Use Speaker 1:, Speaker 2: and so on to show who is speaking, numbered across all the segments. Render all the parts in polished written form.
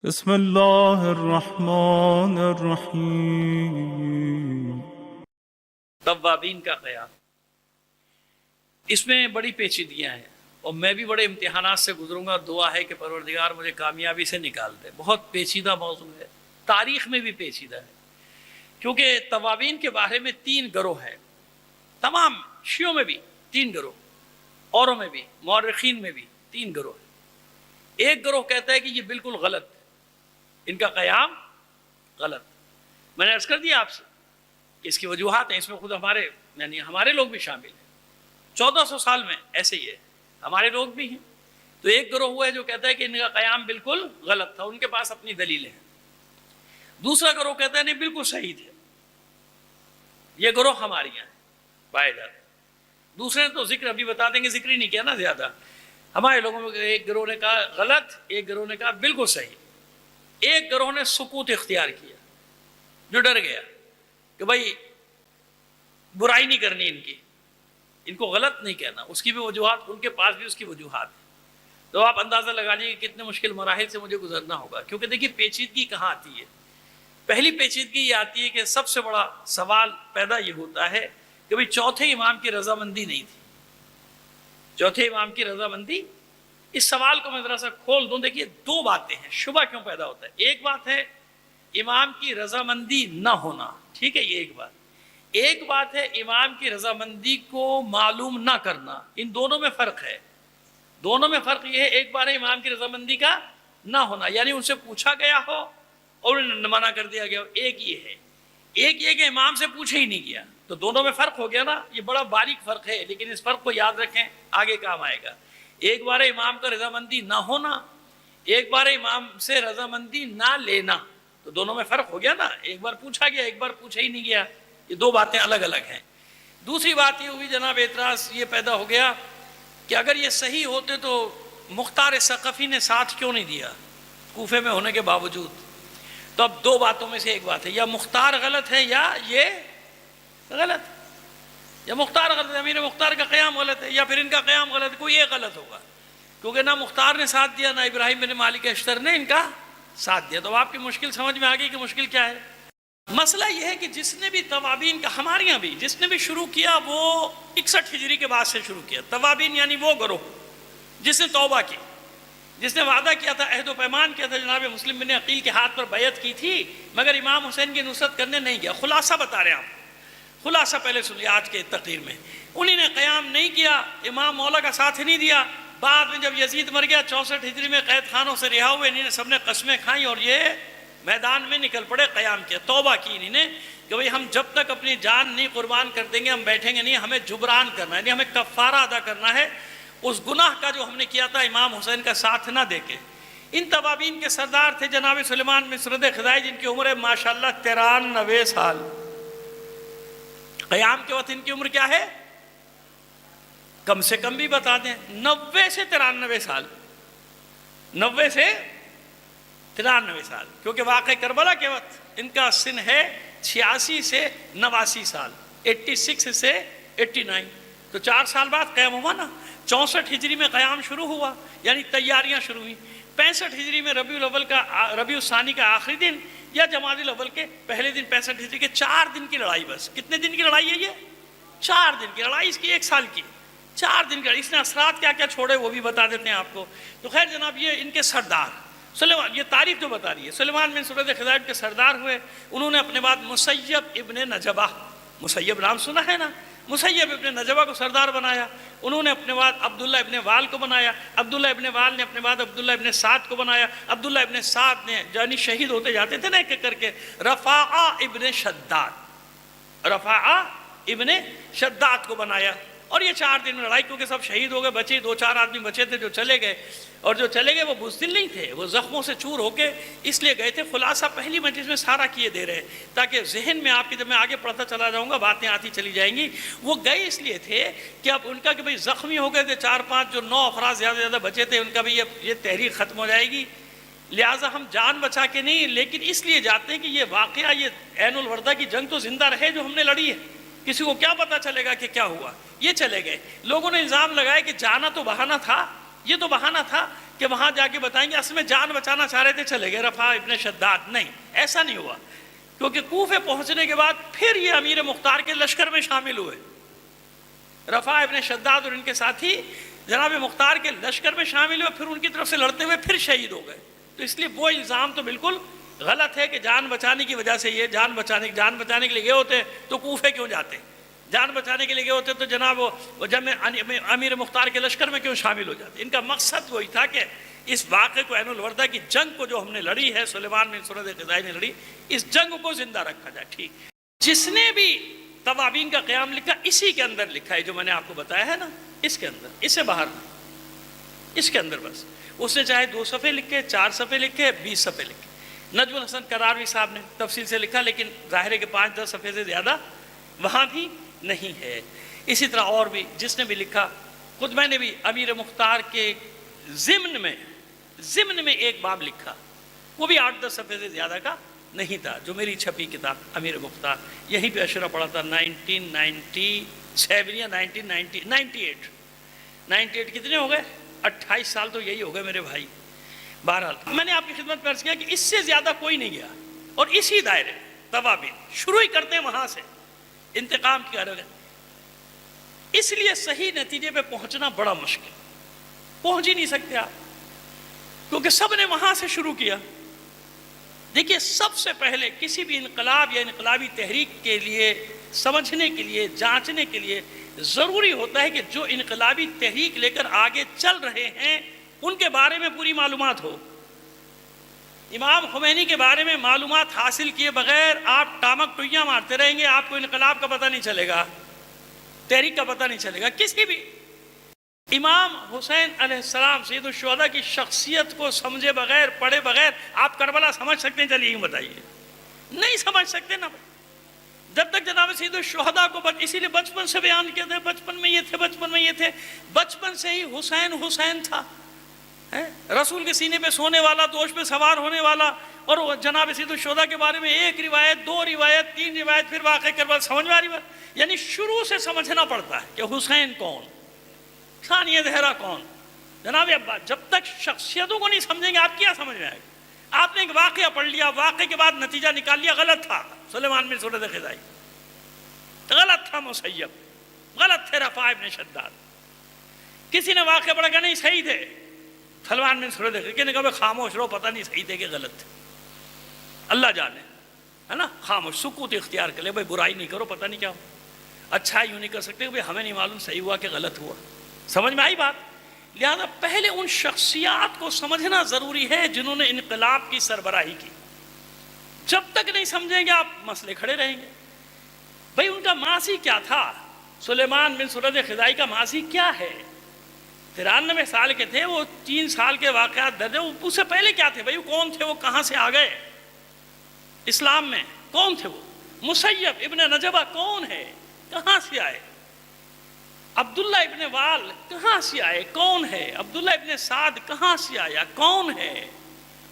Speaker 1: بسم اللہ الرحمن الرحیم۔
Speaker 2: توابین کا قیام، اس میں بڑی پیچیدگیاں ہیں اور میں بھی بڑے امتحانات سے گزروں گا۔ دعا ہے کہ پروردگار مجھے کامیابی سے نکال دے۔ بہت پیچیدہ موضوع ہے، تاریخ میں بھی پیچیدہ ہے، کیونکہ توابین کے بارے میں 3 گروہ ہیں، تمام شیعوں میں بھی 3 گروہ، اوروں میں بھی، مورخین میں بھی 3 گروہ ہیں۔ ایک گروہ کہتا ہے کہ یہ بالکل غلط، ان کا قیام غلط۔ میں نے عرض کر دیا آپ سے کہ اس کی وجوہات ہیں، اس میں خود ہمارے لوگ بھی شامل ہیں۔ 1400 سال میں ایسے ہی ہے، ہمارے لوگ بھی ہیں۔ تو ایک گروہ ہوا ہے جو کہتا ہے کہ ان کا قیام بالکل غلط تھا، ان کے پاس اپنی دلیلیں ہیں۔ دوسرا گروہ کہتا ہے نہیں بالکل صحیح تھے۔ یہ گروہ ہمارے یہاں ہیں، پائے جاتے ہیں۔ دوسرے نے تو ذکر ابھی بتا دیں گے، ذکر ہی نہیں کیا نا زیادہ۔ ہمارے لوگوں میں ایک گروہ نے کہا غلط، ایک گروہ نے کہا بالکل صحیح۔ ایک گروہ نے سکوت اختیار کیا، جو ڈر گیا کہ بھائی برائی نہیں کرنی ان کو غلط نہیں کہنا، اس کی بھی وجوہات، ان کے پاس بھی اس کی وجوہات ہیں۔ تو آپ اندازہ لگا لیجیے کہ کتنے مشکل مراحل سے مجھے گزرنا ہوگا، کیونکہ دیکھیے پیچیدگی کہاں آتی ہے۔ پہلی پیچیدگی یہ آتی ہے کہ سب سے بڑا سوال پیدا یہ ہوتا ہے کہ بھائی چوتھے امام کی رضامندی نہیں تھی، چوتھے امام کی رضامندی۔ اس سوال کو میں ذرا سا کھول دوں۔ دیکھیے 2 باتیں ہیں، شبہ کیوں پیدا ہوتا ہے۔ ایک بات ہے امام کی رضامندی نہ ہونا، ٹھیک ہے، یہ ایک بات۔ ایک بات ہے امام کی رضامندی کو معلوم نہ کرنا۔ ان دونوں میں فرق ہے، دونوں میں فرق یہ ہے۔ ایک بار ہے امام کی رضامندی کا نہ ہونا، یعنی ان سے پوچھا گیا ہو اور منع کر دیا گیا ہو، ایک یہ ہے۔ ایک یہ کہ امام سے پوچھا ہی نہیں گیا، تو دونوں میں فرق ہو گیا نا۔ یہ بڑا باریک فرق ہے، لیکن اس فرق کو یاد رکھیں، آگے کام آئے گا۔ ایک بار امام کا رضامندی نہ ہونا، ایک بار امام سے رضامندی نہ لینا، تو دونوں میں فرق ہو گیا نا۔ ایک بار پوچھا گیا، ایک بار پوچھا ہی نہیں گیا، یہ 2 باتیں الگ الگ ہیں۔ دوسری بات یہ ہوئی جناب، اعتراض یہ پیدا ہو گیا کہ اگر یہ صحیح ہوتے تو مختار ثقفی نے ساتھ کیوں نہیں دیا کوفے میں ہونے کے باوجود؟ تو اب 2 باتوں میں سے ایک بات ہے، یا مختار غلط ہے یا یہ غلط، یا مختار غلط ہے، امیر مختار کا قیام غلط ہے، یا پھر ان کا قیام غلط ہے، کوئی ایک غلط ہوگا، کیونکہ نہ مختار نے ساتھ دیا، نہ ابراہیم بن مالک اشتر نے ان کا ساتھ دیا۔ تو آپ کی مشکل سمجھ میں آ گئی کہ مشکل کیا ہے۔ مسئلہ یہ ہے کہ جس نے بھی توابین کا، ہمارے یہاں بھی جس نے بھی شروع کیا وہ 61 ہجری کے بعد سے شروع کیا۔ توابین یعنی وہ گروہ جس نے توبہ کی، جس نے وعدہ کیا تھا، عہد و پیمان کیا تھا، جناب مسلم بن عقیل کے ہاتھ پر بیعت کی تھی، مگر امام حسین کی نصرت کرنے نہیں گیا۔ خلاصہ بتا رہے ہیں آپ، خلاصہ پہلے سنیے آج کے تقریر میں۔ انہی نے قیام نہیں کیا، امام مولا کا ساتھ نہیں دیا۔ بعد میں جب یزید مر گیا 64 ہجری میں، قید خانوں سے رہا ہوئے، انہی نے سب نے قسمیں کھائیں اور یہ میدان میں نکل پڑے، قیام کیا، توبہ کی انہی نے کہ بھئی ہم جب تک اپنی جان نہیں قربان کر دیں گے ہم بیٹھیں گے نہیں، ہمیں جبران کرنا ہے، یعنی ہمیں کفارہ ادا کرنا ہے اس گناہ کا جو ہم نے کیا تھا امام حسین کا ساتھ نہ دے کے۔ ان توابین کے سردار تھے جناب سلیمان بن سرد خدائی، جن کی عمر ہے ماشاءاللہ 93 سال۔ قیام کے وقت ان کی عمر کیا ہے؟ کم سے کم بھی بتا دیں 90 سے 93 سال، 90 سے 93 سال، کیونکہ واقع کربلا کے وقت ان کا سن ہے 86 سے 89 سال، 86 سے 89۔ تو 4 سال بعد قیام ہوا نا۔ 64 ہجری میں قیام شروع ہوا، یعنی تیاریاں شروع ہوئیں۔ 65 ہجری میں ربیع الثانی کا آخری دن یا جمادی الاول کے پہلے دن، 65 ہجری کے 4 دن کی لڑائی، بس کتنے دن کی لڑائی ہے یہ؟ 4 دن کی لڑائی، اس کی 1 سال کی 4 دن کی۔ اس نے اثرات کیا کیا چھوڑے وہ بھی بتا دیتے ہیں آپ کو۔ تو خیر جناب، یہ ان کے سردار سلیمان، یہ تاریخ جو بتا رہی ہے، سلیمان بن سرد خدائی کے سردار ہوئے۔ انہوں نے اپنے بعد مسیب ابن نجبہ، مسیب نام سنا ہے نا، مسیب ابن نجبہ کو سردار بنایا۔ انہوں نے اپنے بعد عبداللہ ابن وال کو بنایا، عبداللہ ابن وال نے اپنے بعد عبداللہ ابن سعد کو بنایا، عبداللہ ابن سعد نے یعنی شہید ہوتے جاتے تھے نا ایک ایک کر کے، رفاعہ ابن شداد کو بنایا۔ اور یہ 4 دن میں لڑائی، کیونکہ سب شہید ہو گئے، بچے 2-4 آدمی بچے تھے جو چلے گئے، اور جو چلے گئے وہ بزدل نہیں تھے، وہ زخموں سے چور ہو کے اس لیے گئے تھے۔ خلاصہ پہلی مجلس میں سارا کیے دے رہے تاکہ ذہن میں آپ کی، جب میں آگے پڑھتا چلا جاؤں گا باتیں آتی چلی جائیں گی۔ وہ گئے اس لیے تھے کہ اب ان کا کہ بھئی زخمی ہو گئے تھے 4-5، جو 9 افراد زیادہ زیادہ بچے تھے، ان کا بھی یہ تحریک ختم ہو جائے گی، لہٰذا ہم جان بچا کے نہیں لیکن اس لیے جاتے ہیں کہ یہ واقعہ، یہ عین الوردہ کی جنگ تو زندہ رہے جو ہم نے لڑی ہے، کسی کو کیا پتا چلے گا کہ کیا ہوا۔ یہ چلے گئے، لوگوں نے الزام لگایا کہ جانا تو بہانہ تھا، یہ تو بہانہ تھا کہ کہ وہاں جا کے بتائیں گے اصل میں جان بچانا چاہ رہے تھے چلے گئے رفاع ابن شداد. نہیں، ایسا نہیں ہوا، کیونکہ کوفے پہنچنے کے بعد پھر یہ امیر مختار کے لشکر میں شامل ہوئے. رفاع ابن شداد اور ان کے ساتھی جناب مختار کے لشکر میں شامل ہوئے، پھر ان کی طرف سے لڑتے ہوئے پھر شہید ہو گئے. تو اس لیے وہ الزام تو بالکل غلط ہے کہ جان بچانے کی وجہ سے یہ جان بچانے کے لیے گئے ہوتے تو کوفے کیوں جاتے؟ جان بچانے کے لیے گئے ہوتے تو جناب وہ جب میں امیر مختار کے لشکر میں کیوں شامل ہو جاتے؟ ان کا مقصد وہی تھا کہ اس واقعے کو عین الوردہ کی جنگ کو جو ہم نے لڑی ہے، سلیمان بن سرد خزاعی نے لڑی، اس جنگ کو زندہ رکھا جائے. ٹھیک، جس نے بھی توابین کا قیام لکھا اسی کے اندر لکھا ہے جو میں نے آپ کو بتایا ہے نا، اس کے اندر، اس سے باہر نہیں، اس کے اندر بس. اس نے چاہے 2 صفحے لکھے، 4 صفحے لکھے، 20 صفحے لکھے. نجم الحسن کراروی صاحب نے تفصیل سے لکھا، لیکن ظاہر ہے کہ 5-10 صفحے سے زیادہ وہاں بھی نہیں ہے. اسی طرح اور بھی جس نے بھی لکھا، خود میں نے بھی امیر مختار کے ضمن میں ایک باب لکھا، وہ بھی 8-10 صفحے سے زیادہ کا نہیں تھا، جو میری چھپی کتاب امیر مختار، یہیں پہ اشرہ پڑا تھا 1997 یا 1998 کتنے ہو گئے؟ 28 سال تو یہی ہو گئے میرے بھائی. بہرحال میں نے آپ کی خدمت میں عرض کیا کہ اس سے زیادہ کوئی نہیں گیا، اور اسی دائرے توابین شروع ہی کرتے ہیں وہاں سے انتقام کی کر رہے. اس لیے صحیح نتیجے پہ پہنچنا بڑا مشکل، پہنچ ہی نہیں سکتے آپ، کیونکہ سب نے وہاں سے شروع کیا. دیکھیے، سب سے پہلے کسی بھی انقلاب یا انقلابی تحریک کے لیے سمجھنے کے لیے، جانچنے کے لیے ضروری ہوتا ہے کہ جو انقلابی تحریک لے کر آگے چل رہے ہیں ان کے بارے میں پوری معلومات ہو. امام خمینی کے بارے میں معلومات حاصل کیے بغیر آپ ٹامک ٹوئیاں مارتے رہیں گے، آپ کو انقلاب کا پتہ نہیں چلے گا، تحریک کا پتہ نہیں چلے گا. کسی بھی امام حسین علیہ السلام سید الشہداء کی شخصیت کو سمجھے بغیر، پڑھے بغیر آپ کربلا سمجھ سکتے ہیں؟ چلیے بتائیے، نہیں سمجھ سکتے نا. جب تک جناب سید الشہداء کو اسی لیے بچپن سے بیان کیا تھا، بچپن میں یہ تھے، بچپن میں یہ تھے، بچپن سے ہی حسین تھا، رسول کے سینے پہ سونے والا، دوش پہ سوار ہونے والا. اور جناب سید الشہداء کے بارے میں 1 روایت، 2 روایت، 3 روایت، پھر واقع کربلا سمجھ میں آ رہی بات. یعنی شروع سے سمجھنا پڑتا ہے کہ حسین کون، ثانیہ زہرا کون. جناب جب تک شخصیتوں کو نہیں سمجھیں گے آپ کیا سمجھ میں آئے گا؟ آپ نے ایک واقعہ پڑھ لیا، واقعے کے بعد نتیجہ نکال لیا، غلط تھا سلیمان بن سرد خزاعی، غلط تھا مسیب، غلط تھے رفاع ابن شداد. کسی نے واقعہ پڑھا کہ نہیں صحیح تھے سلیمان بن سرد خزاعی، کسی نے کہا خاموش رہو، پتہ نہیں صحیح تھے کہ غلط تھے، اللہ جانے، ہے نا. خاموش، سکوت اختیار کر لے، بھائی برائی نہیں کرو، پتہ نہیں کیا ہو، اچھا یوں نہیں کر سکتے کہ ہمیں نہیں معلوم صحیح ہوا کہ غلط ہوا. سمجھ میں آئی بات؟ لہذا پہلے ان شخصیات کو سمجھنا ضروری ہے جنہوں نے انقلاب کی سربراہی کی. جب تک نہیں سمجھیں گے آپ مسئلے کھڑے رہیں گے. بھئی ان کا ماضی کیا تھا؟ سلیمان بن سرد خزاعی کا ماضی کیا ہے؟ 93 سال کے تھے وہ، 3 سال کے واقعات درج ہیں. اس سے پہلے کیا تھے بھئی؟ وہ کون تھے؟ وہ کہاں سے آ گئے اسلام میں؟ کون تھے وہ؟ مسیب ابن نجبہ کون ہے؟ کہاں سے آئے؟ عبداللہ ابن وال کہاں سے آئے؟ کون ہے؟ عبداللہ ابن سعد کہاں سے آیا؟ کون ہے؟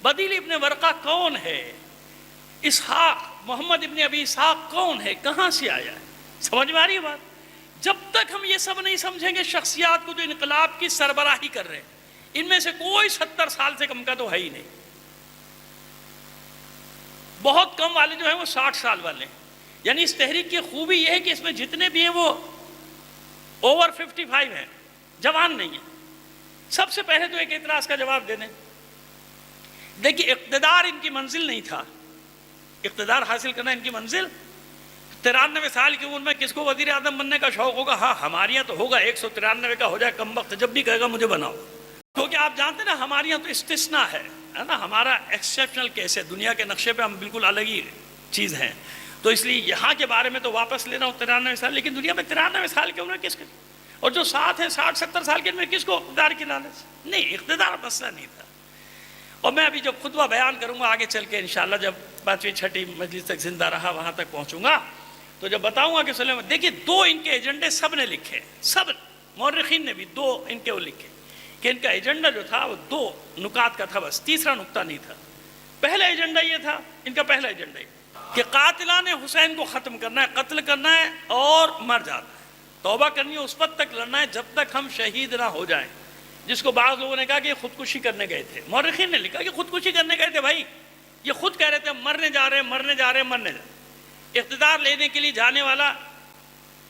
Speaker 2: بدیل ابن ورقہ کون ہے؟ اسحاق، محمد ابن ابی اسحاق کون ہے؟ کہاں سے آیا ہے؟ سمجھ میں آ رہی ہے بات؟ جب تک ہم یہ سب نہیں سمجھیں گے شخصیات کو جو انقلاب کی سربراہی کر رہے ہیں، ان میں سے کوئی 70 سال سے کم کا تو ہے ہی نہیں. بہت کم والے جو ہیں وہ 60 سال والے ہیں. یعنی اس تحریک کی خوبی یہ ہے کہ اس میں جتنے بھی ہیں وہ اوور 55 ہیں، جوان نہیں ہیں. سب سے پہلے تو ایک اعتراض کا جواب دے دیں. دیکھیے، اقتدار ان کی منزل نہیں تھا، اقتدار حاصل کرنا ان کی منزل. 93 سال کی عمر میں کس کو وزیر اعظم بننے کا شوق ہوگا؟ ہاں ہمارے یہاں تو ہوگا، 193 کا ہو جائے کم وقت، جب بھی کہے گا مجھے بناؤ. کیونکہ آپ جانتے ہیں نا ہمارے یہاں تو استثناء ہے نا، ہمارا ایکسیپشنل کیس ہے، دنیا کے نقشے پہ ہم بالکل الگ ہی چیز ہیں. تو اس لیے یہاں کے بارے میں تو واپس لینا ہو 93 سال، لیکن دنیا میں 93 سال کی عمر کس کو، اور جو ساتھ ہیں 60-70 سال کے میں کس کو اقتدار کی لالچ؟ نہیں، اقتدار مسئلہ نہیں تھا. اور میں ابھی جب خطبہ بیان کروں گا آگے چل کے انشاءاللہ، جب 5ویں 6ٹھی مجلس تک زندہ رہا وہاں تک پہنچوں گا، تو جب بتاؤں گا کہ سلیمان، دیکھیے 2 ان کے ایجنڈے سب نے لکھے، سب مورخین نے بھی 2 ان کے وہ لکھے کہ ان کا ایجنڈا جو تھا وہ 2 نکات کا تھا، بس تیسرا نقطہ نہیں تھا. پہلا ایجنڈا یہ تھا، ان کا پہلا ایجنڈا یہ کہ قاتلان حسین کو ختم کرنا ہے، قتل کرنا ہے اور مر جانا ہے، توبہ کرنی ہے، اس وقت تک لڑنا ہے جب تک ہم شہید نہ ہو جائیں. جس کو بعض لوگوں نے کہا کہ یہ خودکشی کرنے گئے تھے. مورخین نے لکھا کہ خودکشی کرنے گئے تھے بھائی، یہ خود کہہ رہے تھے مرنے جا رہے ہیں مرنے جا رہے ہیں مرنے جا رہے ہیں. اقتدار لینے کے لیے جانے والا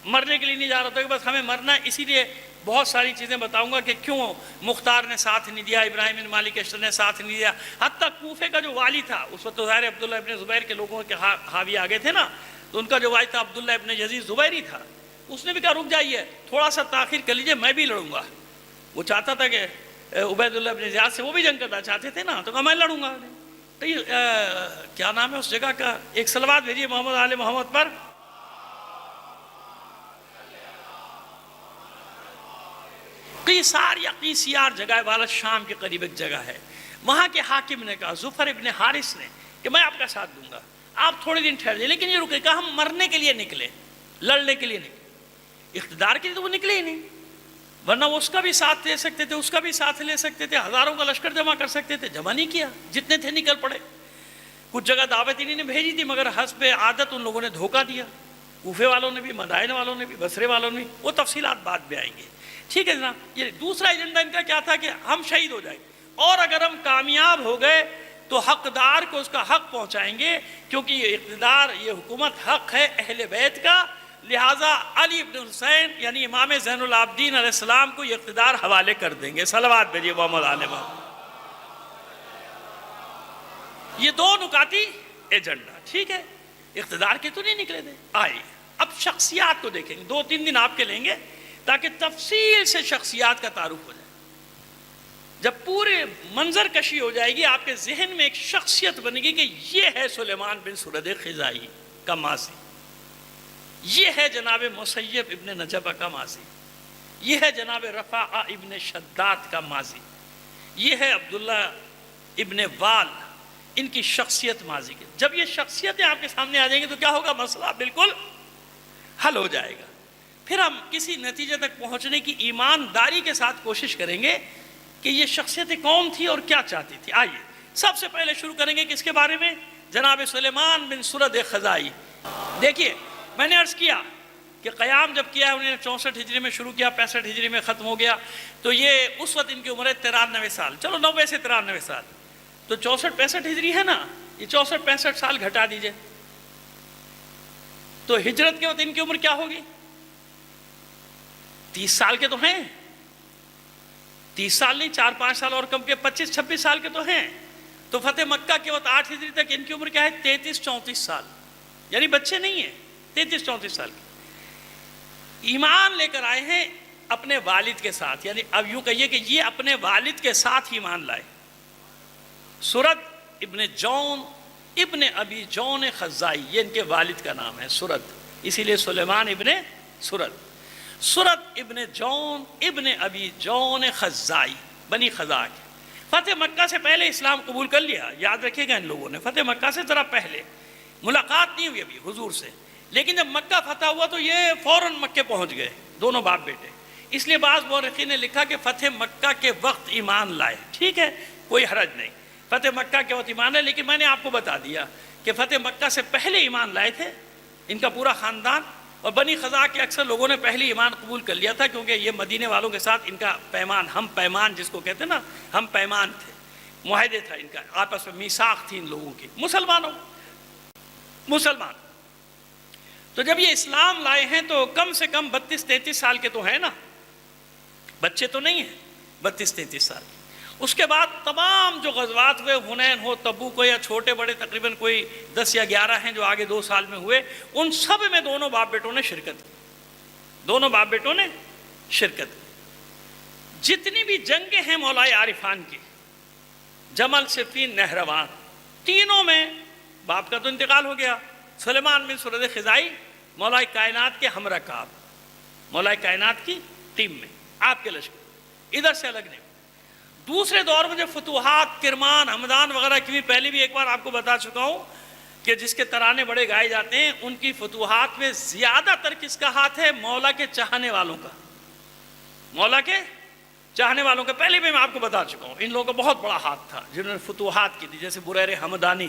Speaker 2: مرنے کے لیے نہیں جا رہا تھا کہ بس ہمیں مرنا ہے. اسی لیے بہت ساری چیزیں بتاؤں گا کہ کیوں مختار نے ساتھ نہیں دیا، ابراہیم بن مالک اشتر نے ساتھ نہیں دیا. حتیٰ کوفے کا جو والی تھا اس وقت تو ظاہر عبداللہ ابن زبیر کے لوگوں کے حاوی آگے تھے نا، تو ان کا جو والی تھا عبداللہ ابن یزید زبیری تھا. اس نے بھی کہا رک جائیے تھوڑا سا تاخیر کر لیجیے، میں بھی لڑوں گا. وہ چاہتا تھا کہ عبید اللہ ابن زیاد سے وہ بھی جنگ کرنا چاہتے تھے نا، تو کہا میں لڑوں گا. تو یہ کیا نام ہے اس جگہ کا، ایک صلوات بھیجیے محمد آل محمد پر. قیصار یا قیسیار جگہ ہے، بالت شام کے قریب ایک جگہ ہے. وہاں کے حاکم نے کہا ظفر ابن حارث نے کہ میں آپ کا ساتھ دوں گا، آپ تھوڑے دن ٹھہر جائیں. لیکن یہ رکے، کہا ہم مرنے کے لیے نکلے، لڑنے کے لیے نکلے. اقتدار کے لیے تو وہ نکلے ہی نہیں، ورنہ وہ اس کا بھی ساتھ لے سکتے تھے، اس کا بھی ساتھ لے سکتے تھے، ہزاروں کا لشکر جمع کر سکتے تھے. جمع نہیں کیا، جتنے تھے نکل پڑے. کچھ جگہ دعوت انہیں نے بھیجی تھی، مگر حسب عادت ان لوگوں نے دھوکہ دیا. کوفے والوں نے بھی، مدائن والوں نے بھی، بصرے والوں نے بھی. وہ تفصیلات بعد میں آئیں گے. ٹھیک ہے جناب. یہ دوسرا ایجنڈا ان کا کیا تھا کہ ہم شہید ہو جائیں، اور اگر ہم کامیاب ہو گئے تو حقدار کو اس کا حق پہنچائیں گے، کیونکہ یہ اقتدار، یہ حکومت حق ہے اہل بیت کا. لہٰذا علی بن حسین یعنی امام زین العابدین علیہ السلام کو یہ اقتدار حوالے کر دیں گے. صلوات بھیجیے محمد آل محمد. یہ دو نکاتی ایجنڈا. ٹھیک ہے، اقتدار کے تو نہیں نکلے تھے. آئیے اب شخصیات کو دیکھیں گے، 2-3 دن آپ کے لیں گے تاکہ تفصیل سے شخصیات کا تعارف ہو جائے. جب پورے منظر کشی ہو جائے گی آپ کے ذہن میں ایک شخصیت بنے گی کہ یہ ہے سلیمان بن سرد خزائی کا ماضی، یہ ہے جناب مسیب ابن نجبہ کا ماضی، یہ ہے جناب رفاعہ ابن شداد کا ماضی، یہ ہے عبداللہ ابن وال، ان کی شخصیت ماضی کی. جب یہ شخصیتیں آپ کے سامنے آ جائیں گی تو کیا ہوگا، مسئلہ بالکل حل ہو جائے گا. پھر ہم کسی نتیجے تک پہنچنے کی ایمانداری کے ساتھ کوشش کریں گے کہ یہ شخصیتیں کون تھی اور کیا چاہتی تھی. آئیے سب سے پہلے شروع کریں گے کس کے بارے میں، جناب سلیمان بن سرد خزائی. دیکھیے میں نے عرض کیا کہ قیام جب کیا ہے انہوں نے 64 ہجری میں شروع کیا، 65 ہجری میں ختم ہو گیا. تو یہ اس وقت ان کی عمر ہے 93 سال. چلو 90 سے 93 سال، تو 64-65 ہجری ہے نا، یہ 64-65 سال گھٹا دیجئے تو ہجرت کے وقت ان کی عمر کیا ہوگی، 30 سال کے تو ہیں، 30 سال نہیں 4-5 سال اور کم کے 25-26 سال کے تو ہیں. تو فتح مکہ کے وقت 8 ہجری تک ان کی عمر کیا ہے، 33-34 سال، یعنی بچے نہیں ہیں، 33-34 سال کے. ایمان لے کر آئے ہیں اپنے والد کے ساتھ، یعنی اب یوں کہیے کہ یہ اپنے والد کے ساتھ ایمان لائے. سرد ابن جون ابن ابی جون خزائی، یہ ان کے والد کا نام ہے سرد، اسی لیے سلیمان ابن سرد. سرد ابن جون ابن ابی جون خزائی، بنی خزاع کے. فتح مکہ سے پہلے اسلام قبول کر لیا. یاد رکھیے گا ان لوگوں نے فتح مکہ سے ذرا پہلے ملاقات نہیں ہوئی ابھی حضور سے، لیکن جب مکہ فتح ہوا تو یہ فوراً مکے پہنچ گئے دونوں باپ بیٹے. اس لیے بعض مورخین نے لکھا کہ فتح مکہ کے وقت ایمان لائے. ٹھیک ہے، کوئی حرج نہیں، فتح مکہ کے وقت ایمان لائے. لیکن میں نے آپ کو بتا دیا کہ فتح مکہ سے پہلے ایمان لائے تھے ان کا پورا خاندان، اور بنی خزاع کے اکثر لوگوں نے پہلے ایمان قبول کر لیا تھا، کیونکہ یہ مدینے والوں کے ساتھ ان کا پیمان، ہم پیمان جس کو کہتے ہیں نا، ہم پیمان تھے، معاہدے تھا ان کا، آپس میں میثاق تھی ان لوگوں کی. مسلمان تو جب یہ اسلام لائے ہیں تو کم سے کم 32-33 سال کے تو ہیں نا، بچے تو نہیں ہیں، 32-33 سال. اس کے بعد تمام جو غزوات ہوئے، حنین ہو، تبوک ہو، یا چھوٹے بڑے تقریباً کوئی 10 یا 11 ہیں جو آگے 2 سال میں ہوئے، ان سب میں دونوں باپ بیٹوں نے شرکت کی. دونوں باپ بیٹوں نے شرکت کی. جتنی بھی جنگیں ہیں مولائے عارفان کی، جمل، صفین، نہروان، تینوں میں باپ کا تو انتقال ہو گیا. سلیمان بن سرد خزائی مولائے کائنات کے ہمراہ کعب، مولائے کائنات کی ٹیم میں، آپ کے لشکر ادھر سے الگ نہیں. دوسرے دور میں جو فتوحات، کرمان، ہمدان وغیرہ کی بھی پہلے بھی ایک بار آپ کو بتا چکا ہوں کہ جس کے ترانے بڑے گائے جاتے ہیں، ان کی فتوحات میں زیادہ تر کس کا ہاتھ ہے، مولا کے چاہنے والوں کا. مولا کے چاہنے والوں کا پہلے بھی میں آپ کو بتا چکا ہوں، ان لوگوں کا بہت بڑا ہاتھ تھا جنہوں نے فتوحات کی تھی، جیسے بریر حمدانی،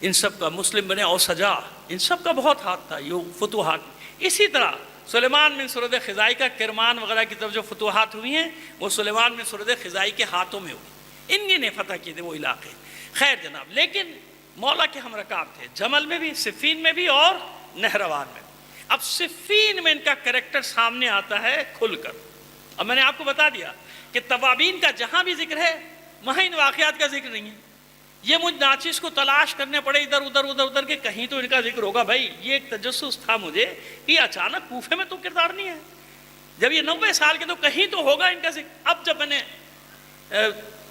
Speaker 2: ان سب کا، مسلم بن اوسجا، ان سب کا بہت ہاتھ تھا یہ فتوحات. اسی طرح سلیمان بن سرد خزائی کا کرمان وغیرہ کی طرف جو فتوحات ہوئی ہیں وہ سلیمان بن سرد خزائی کے ہاتھوں میں ہوئی، ان نے فتح کیے تھے وہ علاقے. خیر جناب، لیکن مولا کے ہم رکاب تھے جمل میں بھی، صفین میں بھی اور نہروان میں. اب صفین میں ان کا کریکٹر سامنے آتا ہے کھل کر. اب میں نے آپ کو بتا دیا کہ توابین کا جہاں بھی ذکر ہے وہاں ان واقعات کا ذکر نہیں ہے. یہ مجھ ناچیز کو تلاش کرنے پڑے ادھر ادھر کہ کہیں تو ان کا ذکر ہوگا. بھائی یہ ایک تجسس تھا مجھے کہ اچانک کوفے میں تو کردار نہیں ہے، جب یہ 90 سال کے تو کہیں تو ہوگا ان کا ذکر. اب جب میں نے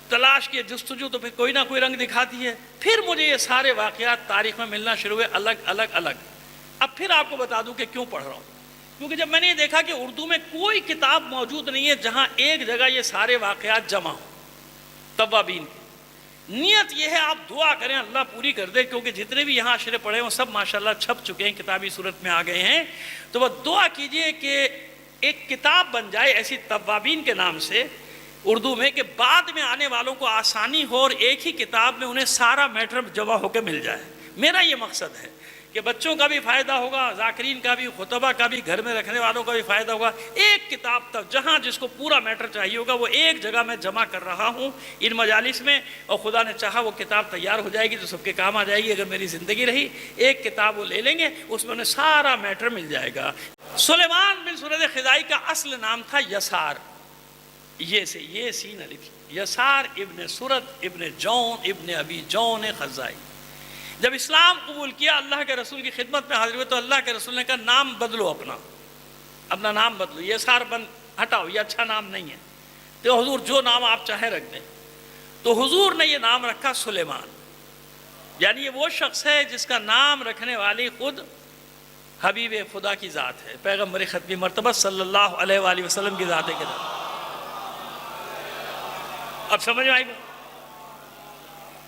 Speaker 2: تلاش کیا جستجو تو پھر کوئی نہ کوئی رنگ دکھاتی ہے. پھر مجھے یہ سارے واقعات تاریخ میں ملنا شروع ہوئے الگ. اب پھر آپ کو بتا دوں کہ کیوں پڑھ رہا ہوں. کیونکہ جب میں نے یہ دیکھا کہ اردو میں کوئی کتاب موجود نہیں ہے جہاں ایک جگہ یہ سارے واقعات جمع ہوں توابین کی. نیت یہ ہے آپ دعا کریں اللہ پوری کر دے، کیونکہ جتنے بھی یہاں اشرے پڑھے ہیں وہ سب ماشاءاللہ چھپ چکے ہیں، کتابی صورت میں آ گئے ہیں. تو وہ دعا کیجئے کہ ایک کتاب بن جائے ایسی توابین کے نام سے اردو میں، کہ بعد میں آنے والوں کو آسانی ہو اور ایک ہی کتاب میں انہیں سارا میٹر جمع ہو کے مل جائے. میرا یہ مقصد ہے کہ بچوں کا بھی فائدہ ہوگا، ذاکرین کا بھی، خطبہ کا بھی، گھر میں رکھنے والوں کا بھی فائدہ ہوگا. ایک کتاب تک جہاں جس کو پورا میٹر چاہیے ہوگا وہ ایک جگہ میں جمع کر رہا ہوں ان مجالس میں، اور خدا نے چاہا وہ کتاب تیار ہو جائے گی تو سب کے کام آ جائے گی. اگر میری زندگی رہی ایک کتاب وہ لے لیں گے، اس میں انہیں سارا میٹر مل جائے گا. سلیمان بن سرد خزائی کا اصل نام تھا یسار، یہ سین الف، یسار ابن سرد ابن جون ابن ابی جون خزائی. جب اسلام قبول کیا، اللہ کے رسول کی خدمت میں حاضر ہوئے تو اللہ کے رسول نے کہا نام بدلو، اپنا نام بدلو، یہ سار ہٹاؤ، یہ اچھا نام نہیں ہے. تو حضور جو نام آپ چاہیں رکھ دیں. تو حضور نے یہ نام رکھا سلیمان. یعنی یہ وہ شخص ہے جس کا نام رکھنے والی خود حبیب خدا کی ذات ہے، پیغمبر ختمی مرتبہ صلی اللہ علیہ وآلہ وسلم کی ذات ہے. اب سمجھ میں آئی بات؟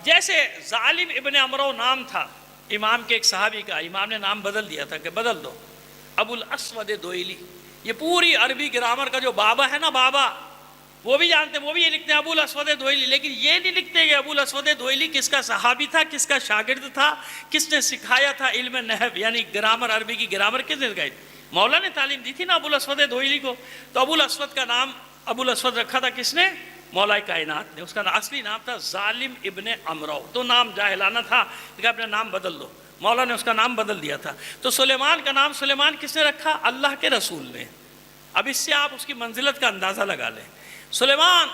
Speaker 2: جیسے ظالم ابن عمرو نام تھا امام کے ایک صحابی کا، امام نے نام بدل دیا تھا کہ بدل دو، ابو الاسود دوئلی. یہ پوری عربی گرامر کا جو بابا ہے نا، بابا وہ بھی جانتے ہیں، وہ بھی یہ لکھتے ہیں ابو الاسود دوئلی. لیکن یہ نہیں لکھتے کہ ابو الاسود دوئلی کس کا صحابی تھا، کس کا شاگرد تھا، کس نے سکھایا تھا علم نحو یعنی گرامر، عربی کی گرامر کس نے سکھائی؟ مولا نے تعلیم دی تھی نا ابو الاسود دوئلی کو. تو ابو الاسود کا نام ابو الاسود رکھا تھا کس نے؟ مولا کائنات نے. اس کا اصلی نام تھا ظالم ابن عمرو. تو نام جاہلانہ تھا، لیکن اپنا نام بدل دو. مولا نے اس کا نام بدل دیا تھا. تو سلیمان کا نام سلیمان کس نے رکھا؟ اللہ کے رسول نے. اب اس سے آپ اس کی منزلت کا اندازہ لگا لیں. سلیمان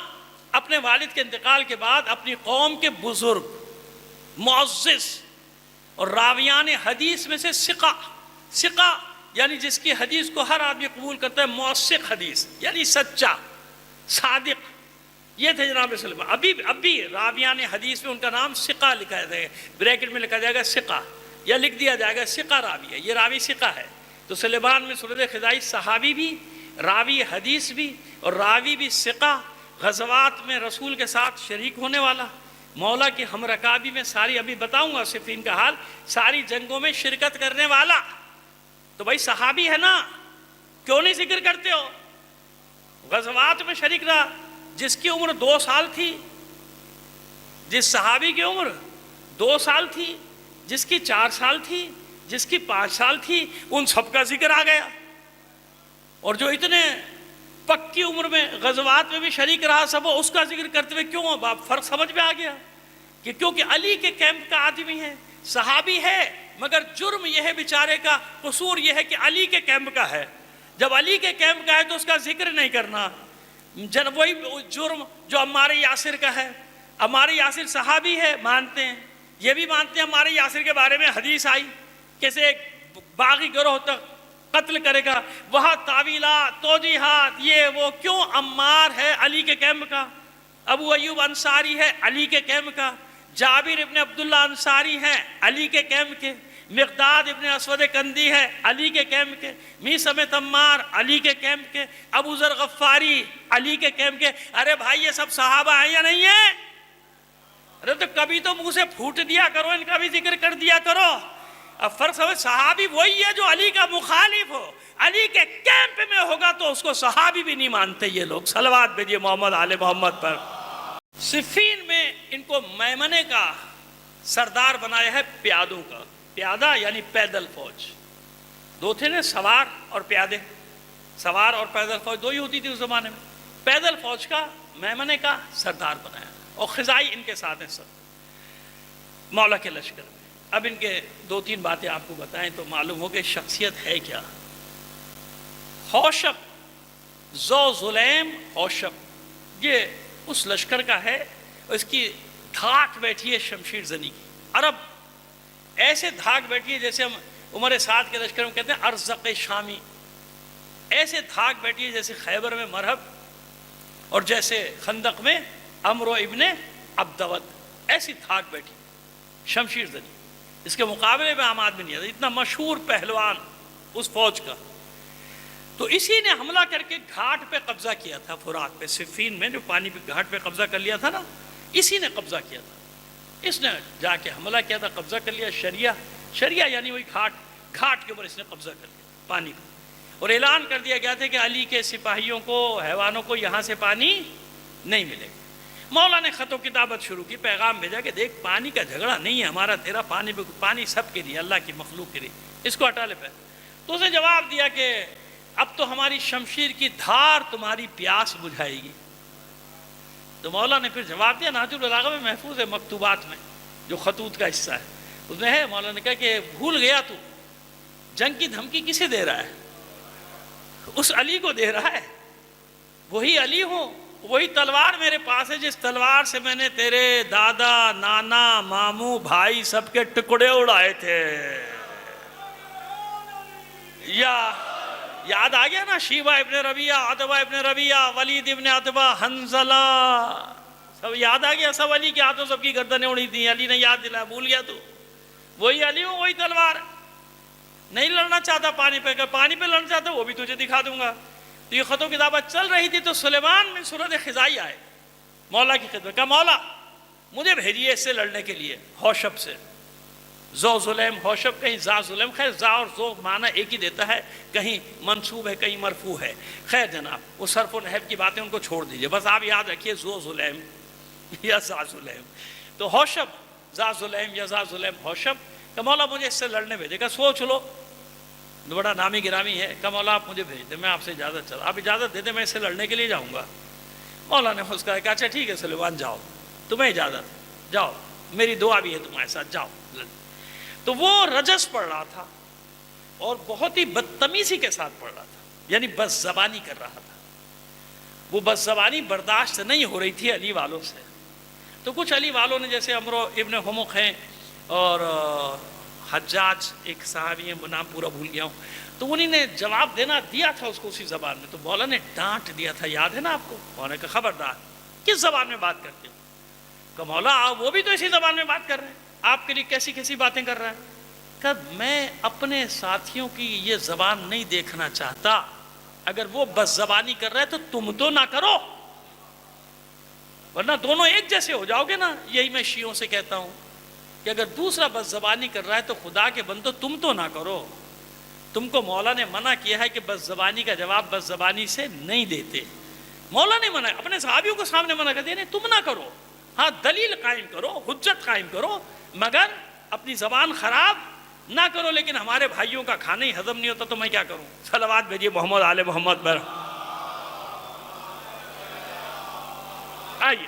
Speaker 2: اپنے والد کے انتقال کے بعد اپنی قوم کے بزرگ، معزز اور راویان حدیث میں سے ثقہ یعنی جس کی حدیث کو ہر آدمی قبول کرتا ہے، موثق حدیث یعنی سچا، صادق، یہ تھے جناب سلیمان. اب بھی راویان حدیث میں ان کا نام ثقہ لکھا جائے گا، بریکٹ میں لکھا جائے گا ثقہ، یا لکھ دیا جائے گا ثقہ راوی ہے، یہ راوی ثقہ ہے. تو سلیمان بن سرد خزائی صحابی بھی، راوی حدیث بھی، اور راوی بھی ثقہ، غزوات میں رسول کے ساتھ شریک ہونے والا، مولا کی ہم رکابی میں ساری، ابھی بتاؤں گا صفین کا حال، ساری جنگوں میں شرکت کرنے والا. تو بھائی صحابی ہے نا، کیوں نہیں ذکر کرتے ہو؟ غزوات میں شریک رہا. جس کی عمر 2 سال تھی، جس صحابی کی عمر 2 سال تھی، جس کی 4 سال تھی، جس کی 5 سال تھی، ان سب کا ذکر آ گیا. اور جو اتنے پکی عمر میں غزوات میں بھی شریک رہا سب، اس کا ذکر کرتے ہوئے کیوں؟ اب فرق سمجھ میں آ گیا کہ کیونکہ علی کے کیمپ کا آدمی ہے، صحابی ہے، مگر جرم یہ ہے بیچارے کا، قصور یہ ہے کہ علی کے کیمپ کا ہے. جب علی کے کیمپ کا ہے تو اس کا ذکر نہیں کرنا. وہی جرم جو عمار یاسر کا ہے. عمار یاسر صحابی ہے، مانتے ہیں، یہ بھی مانتے ہیں عمار یاسر کے بارے میں حدیث آئی کیسے ایک باغی گروہ تک قتل کرے گا. وہاں تعویلات، توجیحات، یہ وہ، کیوں؟ عمار ہے علی کے کیمپ کا، ابو ایوب انصاری ہے علی کے کیمپ کا، جابر ابن عبداللہ انصاری ہے علی کے کیمپ کے، مقداد ابن اسود کندی ہے علی کے کیمپ کے، میثم تمار علی کے کیمپ کے، ابو ذر غفاری علی کے کیمپ کے. ارے بھائی یہ سب صحابہ ہیں یا نہیں ہیں؟ ارے تو کبھی تو منہ سے پھوٹ دیا کرو، ان کا بھی ذکر کر دیا کرو. اب فرق سمجھ، صحابی وہی ہے جو علی کا مخالف ہو، علی کے کیمپ میں ہوگا تو اس کو صحابی بھی نہیں مانتے یہ لوگ. صلوات بھیجیے محمد آل محمد پر. صفین میں ان کو میمنے کا سردار بنایا ہے، پیادوں کا. پیادہ یعنی پیدل فوج. 2 تھے نا، سوار اور پیادے. سوار اور پیدل فوج دو ہی ہوتی تھی اس زمانے میں. پیدل فوج کا میمنے کا سردار بنایا اور خزائی ان کے ساتھ ہیں سب مولا کے لشکر میں. اب ان کے دو تین باتیں آپ کو بتائیں تو معلوم ہو کہ شخصیت ہے کیا. حوشب ذو ظلیم حوشب یہ اس لشکر کا ہے اور اس کی دھاک بیٹھی ہے شمشیر زنی کی. عرب ایسے دھاک بیٹھی ہے جیسے ہم عمر سعد کے لشکر میں کہتے ہیں ارزق شامی. ایسے دھاک بیٹھی ہے جیسے خیبر میں مرہب اور جیسے خندق میں عمرو ابن عبدود. ایسی دھاک بیٹھی شمشیر زنی. اس کے مقابلے میں عام آدمی نہیں ہے. اتنا مشہور پہلوان اس فوج کا. تو اسی نے حملہ کر کے گھاٹ پہ قبضہ کیا تھا فرات پہ. صفین میں جو پانی پہ گھاٹ پہ قبضہ کر لیا تھا نا, اسی نے قبضہ کیا تھا. اس نے جا کے حملہ کیا تھا, قبضہ کر لیا. شریعہ یعنی وہی گھاٹ کے اوپر اس نے قبضہ کر لیا پانی کو. اور اعلان کر دیا گیا تھا کہ علی کے سپاہیوں کو, حیوانوں کو یہاں سے پانی نہیں ملے گا. مولا نے خط و کتابت شروع کی, پیغام بھیجا کہ دیکھ پانی کا جھگڑا نہیں ہے ہمارا تیرا, پانی سب کے لیے, اللہ کی مخلوق کے لیے, اس کو ہٹا لے پہ. تو اس نے جواب دیا کہ اب تو ہماری شمشیر کی دھار تمہاری پیاس بجھائے گی. تو مولا نے پھر جواب دیا, نہج البلاغہ میں محفوظ ہے مکتوبات میں جو خطوط کا حصہ ہے اس میں ہے. مولا نے کہا کہ بھول گیا تو جنگ کی دھمکی کسے دے رہا ہے؟ اس علی کو دے رہا ہے. وہی علی ہوں, وہی تلوار میرے پاس ہے جس تلوار سے میں نے تیرے دادا, نانا, ماموں, بھائی سب کے ٹکڑے اڑائے تھے. یا یاد آ گیا نا, شیبہ ابن ربیعہ, عتبہ ابن ربیعہ, ولید ابن عتبہ, حنظلہ, سب یاد آ گیا. سب علی کے ہاتھوں سب کی گردنیں اڑی تھیں. علی نے یاد دلایا, بھول گیا تو وہی علی ہوں, وہی تلوار. نہیں لڑنا چاہتا پانی پہ, پانی پہ لڑنا چاہتا وہ بھی تجھے دکھا دوں گا. تو یہ خط و کتابت چل رہی تھی تو سلیمان بن سورد خزائی آئے مولا کی خدمت. کہا مولا مجھے بھیجیے اس سے لڑنے کے لیے, حوشب سے. ذو ظلیم حوشب, کہیں ذا ظلم, خیر ذا اور ذو معنی ایک ہی دیتا ہے, کہیں منصوب ہے کہیں مرفوع ہے. خیر جناب وہ صرف و نحو کی باتیں ان کو چھوڑ دیجئے, بس آپ یاد رکھیے ذو ظلیم یا ذا ظلیم. تو حوشب ذا ظلیم یا ذا ظلیم حوشب. کہ مولا مجھے اس سے لڑنے بھیجے. کہ سوچ لو, بڑا نامی گرامی ہے. کہ مولا آپ مجھے بھیج دیں, میں آپ سے اجازت چاہتا, آپ اجازت دے دیں میں اس سے لڑنے کے لیے جاؤں گا. مولا نے اس کا کہا اچھا ٹھیک ہے سلیمان جاؤ, تمہیں اجازت, جاؤ, میری دعا بھی ہے تمہارے ساتھ, جاؤ. تو وہ رجس پڑھ رہا تھا اور بہت ہی بدتمیزی کے ساتھ پڑھ رہا تھا, یعنی بس زبانی کر رہا تھا. وہ بس زبانی برداشت نہیں ہو رہی تھی علی والوں سے. تو کچھ علی والوں نے, جیسے عمرو ابن حمق ہیں اور حجاج ایک صحابی ہیں, نام پورا بھول گیا ہوں, تو انہی نے جواب دینا دیا تھا اس کو اسی زبان میں. تو مولا نے ڈانٹ دیا تھا, یاد ہے نا آپ کو. مولا نے کہا خبردار کس زبان میں بات کرتے ہو. کہ مولا وہ بھی تو اسی زبان میں بات کر رہے ہیں, آپ کے لیے کیسی کیسی باتیں کر رہا ہے. کہ میں اپنے ساتھیوں کی یہ زبان نہیں دیکھنا چاہتا, اگر وہ بس زبانی کر رہا ہے تو تم تو نہ کرو, ورنہ دونوں ایک جیسے ہو جاؤ گے نا. یہی میں شیعوں سے کہتا ہوں کہ اگر دوسرا بس زبانی کر رہا ہے تو خدا کے بندو تم تو نہ کرو. تم کو مولا نے منع کیا ہے کہ بس زبانی کا جواب بس زبانی سے نہیں دیتے. مولا نے منع, اپنے صحابیوں کو سامنے منع کر دیا, نہیں تم نہ کرو, ہاں دلیل قائم کرو, حجت قائم کرو, مگر اپنی زبان خراب نہ کرو. لیکن ہمارے بھائیوں کا کھانا ہی ہضم نہیں ہوتا تو میں کیا کروں. صلوات بھیجیے محمد آل محمد پر. آئیے,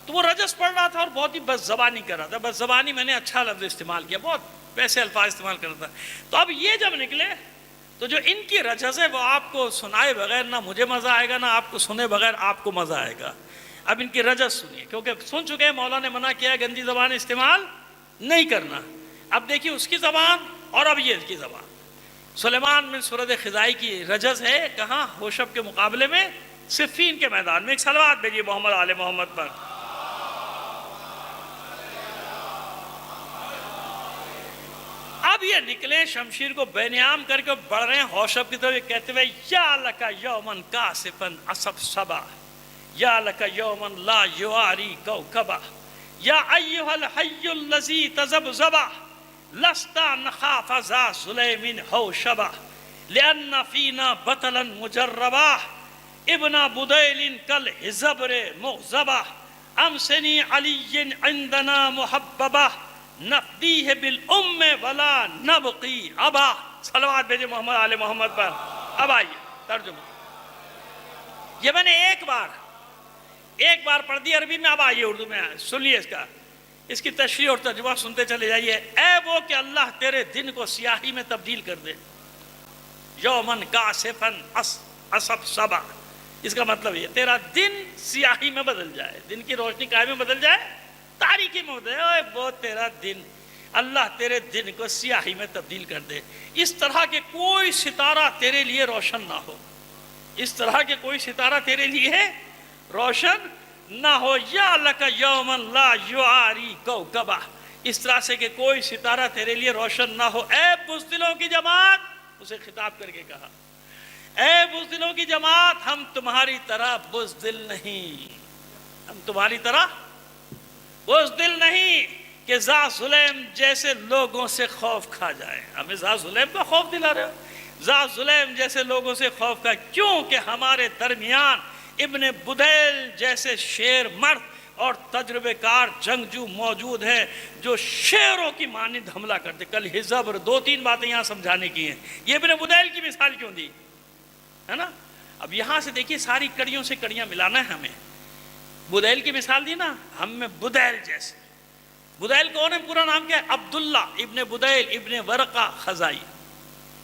Speaker 2: تو وہ رجس پڑھ رہا تھا اور بہت ہی بس زبانی کر رہا تھا. بس زبانی میں نے اچھا لفظ استعمال کیا, بہت ویسے الفاظ استعمال کر رہا تھا. تو اب یہ جب نکلے تو جو ان کی رجس ہے وہ آپ کو سنائے بغیر نہ مجھے مزہ آئے گا, نہ آپ کو سنے بغیر آپ کو مزہ آئے گا. اب ان کی رجس سنیے, کیونکہ سن چکے ہیں مولا نے منع کیا ہے گندی زبان استعمال نہیں کرنا. اب دیکھیے اس کی زبان اور اب یہ کی زبان. سلیمان بن سورد خزائی کی رجس ہے کہاں, حوشب کے مقابلے میں صفین کے میدان میں. ایک صلوات بھیجیے محمد آل محمد پر. اب یہ نکلے شمشیر کو بے نیام کر کے بڑھ رہے ہیں حوشب کی طرف, کہتے ہوئے یا لکا یومن کاسفن اصب صبا, یا لکا یومن لا یواری کوکبا, یا ایہا الحی اللذی تزبزبا, لستا نخاف ذا ظلیم حوشبا, لأن فینا بطلا مجربا, ابن بدیل کل حزبر مغزبا, امسنی علی عندنا محببا, نفدیہ بالام ولا نبقی ابا. صلوات بھیجے محمد آل محمد پر. اب آئیے ترجمہ. یہ میں نے ایک بار پڑھ دی عربی میں. اب آئیے اردو میں سنیے اس کی تشریح اور ترجمہ سنتے چلے جائیے. اے وہ کہ اللہ تیرے دن کو سیاہی میں تبدیل کر دے. یومن کاسفن اصب صبا. اس کا مطلب یہ تیرا دن سیاہی میں بدل جائے, دن کی روشنی کائے میں بدل جائے, تاریکی میں بدل جائے. وہ تیرا دن, اللہ تیرے دن کو سیاہی میں تبدیل کر دے. اس طرح کے کوئی ستارہ تیرے لیے روشن نہ ہو. اس طرح کے کوئی ستارہ تیرے لیے روشن نہ ہو. یا لک یومن لا یعاری کوکبہ. اس طرح سے کہ کوئی ستارہ تیرے لیے روشن نہ ہو. اے بزدلوں کی جماعت, اسے خطاب کر کے کہا, اے بزدلوں کی جماعت, ہم تمہاری طرح بزدل نہیں. ہم تمہاری طرح بزدل نہیں کہ ذا ظلم جیسے لوگوں سے خوف کھا جائے. ہمیں ذا ظلم کا خوف دلا رہے ہو. ذا ظلم جیسے لوگوں سے خوف کھا, کیوں کہ ہمارے درمیان ابن بدیل جیسے شیر مرد اور تجربہ کار جنگجو موجود ہیں جو شیروں کی مانند حملہ کرتے. کل حزبر 2-3 باتیں یہاں سمجھانے کی ہیں. یہ ابن بدیل کی مثال کیوں دی ہے نا. اب یہاں سے دیکھیے ساری کڑیوں سے کڑیاں ملانا ہے ہمیں. بدیل کی مثال دی نا, ہم میں بدیل جیسے. بدیل کون ہے, پورا نام کیا ہے؟ عبداللہ ابن بدیل ابن ورقہ خزائی.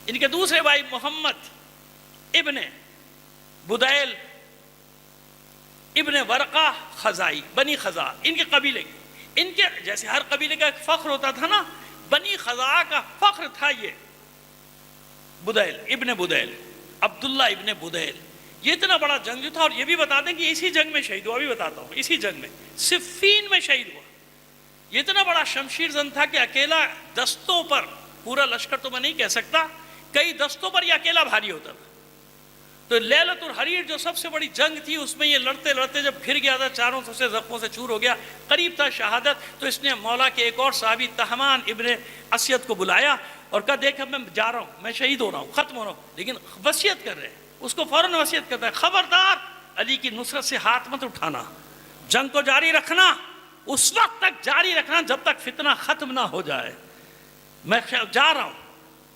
Speaker 2: ان کے دوسرے بھائی محمد ابن بدیل ابن ورقہ خزائی, بنی خزا. ان کے قبیلے, ان کے جیسے ہر قبیلے کا ایک فخر ہوتا تھا نا, بنی خزا کا فخر تھا یہ بدیل ابن بدیل, عبداللہ ابن بدیل. یہ اتنا بڑا جنگ جو تھا, اور یہ بھی بتا دیں کہ اسی جنگ میں شہید ہوا. ابھی بتاتا ہوں, اسی جنگ میں صفین میں شہید ہوا. یہ اتنا بڑا شمشیر زن تھا کہ اکیلا دستوں پر, پورا لشکر تو میں نہیں کہہ سکتا, کئی دستوں پر یہ اکیلا بھاری ہوتا تھا. تو لیلۃ الحریر جو سب سے بڑی جنگ تھی, اس میں یہ لڑتے لڑتے جب پھر گیا تھا, چاروں طرف سے زخموں سے چور ہو گیا, قریب تھا شہادت, تو اس نے مولا کے ایک اور صحابی تہمان ابن اسید کو بلایا اور کہا دیکھ اب میں جا رہا ہوں, میں شہید ہو رہا ہوں, ختم ہو رہا ہوں, لیکن وصیت کر رہے ہیں. اس کو فوراً وصیت کرتا ہے, خبردار علی کی نصرت سے ہاتھ مت اٹھانا, جنگ کو جاری رکھنا, اس وقت تک جاری رکھنا جب تک فتنہ ختم نہ ہو جائے. میں جا رہا ہوں,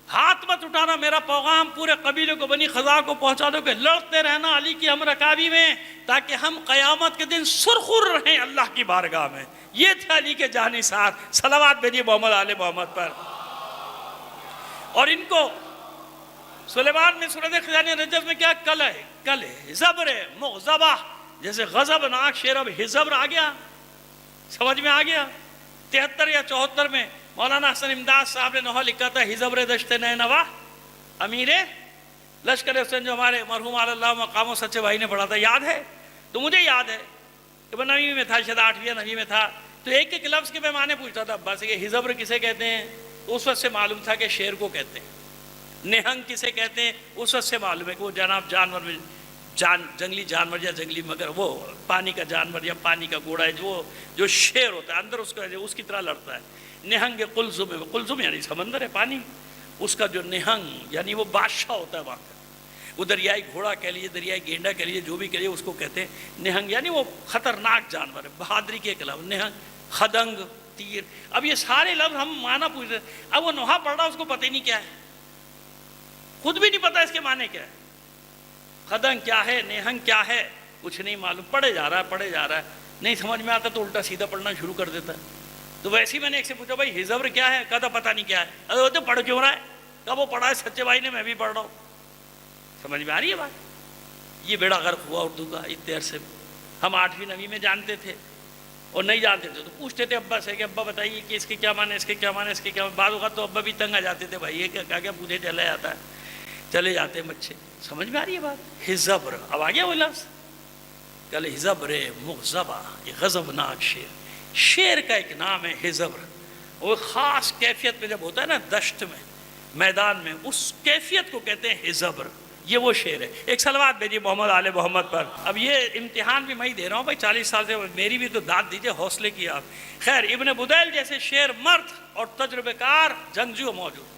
Speaker 2: ہاتھ مت اٹھانا. میرا پیغام پورے قبیلے کو, بنی خزا کو پہنچا دو کہ لڑتے رہنا علی کی ہم رکابی میں, تاکہ ہم قیامت کے دن سرخر رہیں اللہ کی بارگاہ میں. یہ تھے علی کے جانی ساتھ. صلوات بھیجیے محمد آل محمد پر. اور ان کو سلیمان میں سورۃ خزائن رجب میں کیا کل ہے حزبر مغضبہ, جیسے غضب ناک شیر, اب حزبر آ گیا, سمجھ میں آ گیا. 73 یا 74 میں مولانا حسن امداد صاحب نے نوحہ لکھا تھا, حزبر دشت نینوا امیر لشکر حسین, جو ہمارے مرحوم علی اللہ مقام و سچے بھائی نے پڑھا تھا. یاد ہے؟ تو مجھے یاد ہے کہ میں 9ویں میں تھا, شاید 8ویں یا 9ویں میں تھا. تو ایک ایک لفظ کے میں معنی پوچھتا تھا ابا سے کہ حزبر کسے کہتے ہیں, تو اس وقت سے معلوم تھا کہ شیر کو کہتے ہیں. نہنگ کسے کہتے ہیں, اس وقت سے معلوم ہے کہ وہ جناب جانور میں جنگلی جانور یا جنگلی مگر, وہ پانی کا جانور یا پانی کا گھوڑا ہے جو شیر ہوتا ہے, اندر اس کی طرح لڑتا ہے. نہنگ قلزم, قلزم یعنی سمندر ہے, پانی, اس کا جو نہنگ یعنی وہ بادشاہ ہوتا ہے وہاں کا. وہ دریائی گھوڑا کہہ لیجیے, دریائی گینڈا کہہ لیجیے, جو بھی کہہ لیجیے, اس کو کہتے ہیں نہنگ, یعنی وہ خطرناک جانور ہے, بہادری کے خلاف. نہنگ, خدنگ, تیر. اب یہ سارے لفظ ہم معنی پوچھ رہے ہیں. اب وہ نوحہ پڑھ رہا, اس کو پتہ ہی نہیں کیا ہے, خود بھی نہیں پتا اس کے معنی کیا ہے. خدنگ کیا ہے, نہنگ کیا ہے, کچھ نہیں معلوم. پڑھے جا رہا ہے, نہیں سمجھ میں آتا تو الٹا سیدھا پڑھنا شروع کر دیتا ہے. تو ویسے ہی میں نے ایک سے پوچھا بھائی حزبر کیا ہے, کہا پتہ نہیں کیا ہے. ارے تو پڑھ کیوں رہا ہے, کہا وہ پڑھا ہے سچے بھائی نے, میں بھی پڑھ رہا ہوں. سمجھ میں آ رہی ہے بات. یہ بیڑا غرق ہوا اردو کا اتنے عرصے میں. ہم 8ویں 9ویں میں جانتے تھے اور نہیں جانتے تھے تو پوچھتے تھے ابا سے کہ ابا بتائیے کہ اس کے کیا معنی, اس کے کیا معنی, اس کے کیا معنی. بعض اوقات تو ابا بھی تنگ آ جاتے تھے, بھائی یہ کیا پوچھے چلے جاتے ہیں بچے. سمجھ میں آ رہی ہے بات. حزبر, اب آ گیا وہ لفظ. کل حزبر مغضبہ, یہ غضبناک شیر, شیر کا ایک نام ہے حزبر. وہ خاص کیفیت میں جب ہوتا ہے نا دشت میں, میدان میں, اس کیفیت کو کہتے ہیں حزبر. یہ وہ شیر ہے. ایک صلوات بھیجیے محمد آل محمد پر. اب یہ امتحان بھی میں ہی دے رہا ہوں بھائی, 40 سال سے, میری بھی تو داد دیجیے, حوصلے کی آپ. خیر, ابن بدیل جیسے شیر مرد اور تجربہ کار جنگجو موجود.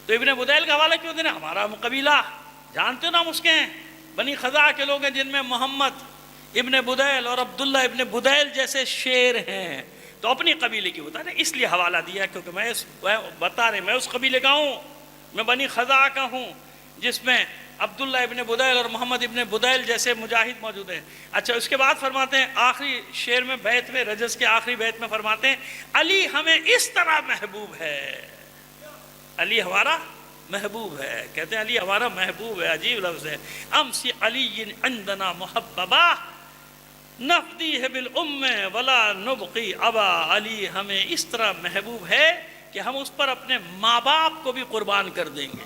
Speaker 2: تو ابن بدیل کا حوالہ کیوں دینا, ہمارا قبیلہ جانتے ہو نا, اس کے ہیں بنی خزا کے لوگ ہیں جن میں محمد ابن بدیل اور عبداللہ ابن بدیل جیسے شیر ہیں. تو تو اپنی قبیلے کی بتا رہے، اس لیے حوالہ دیا کیونکہ میں اس قبیلے کا ہوں، میں بنی خزاعہ کا ہوں، جس میں عبداللہ ابن بدیل اور محمد ابن بدیل جیسے مجاہد موجود ہیں۔ اچھا اس کے بعد فرماتے ہیں آخری شعر میں، بیت میں، رجز کے آخری بیت میں فرماتے ہیں علی ہمیں اس طرح محبوب ہے، علی ہمارا محبوب ہے، کہتے ہیں علی ہمارا محبوب ہے، عجیب لفظ ہے۔ امسی علی عندنا محببہ نفدی ہے بالام ولا نبقی ابا، علی ہمیں اس طرح محبوب ہے کہ ہم اس پر اپنے ماں باپ کو بھی قربان کر دیں گے۔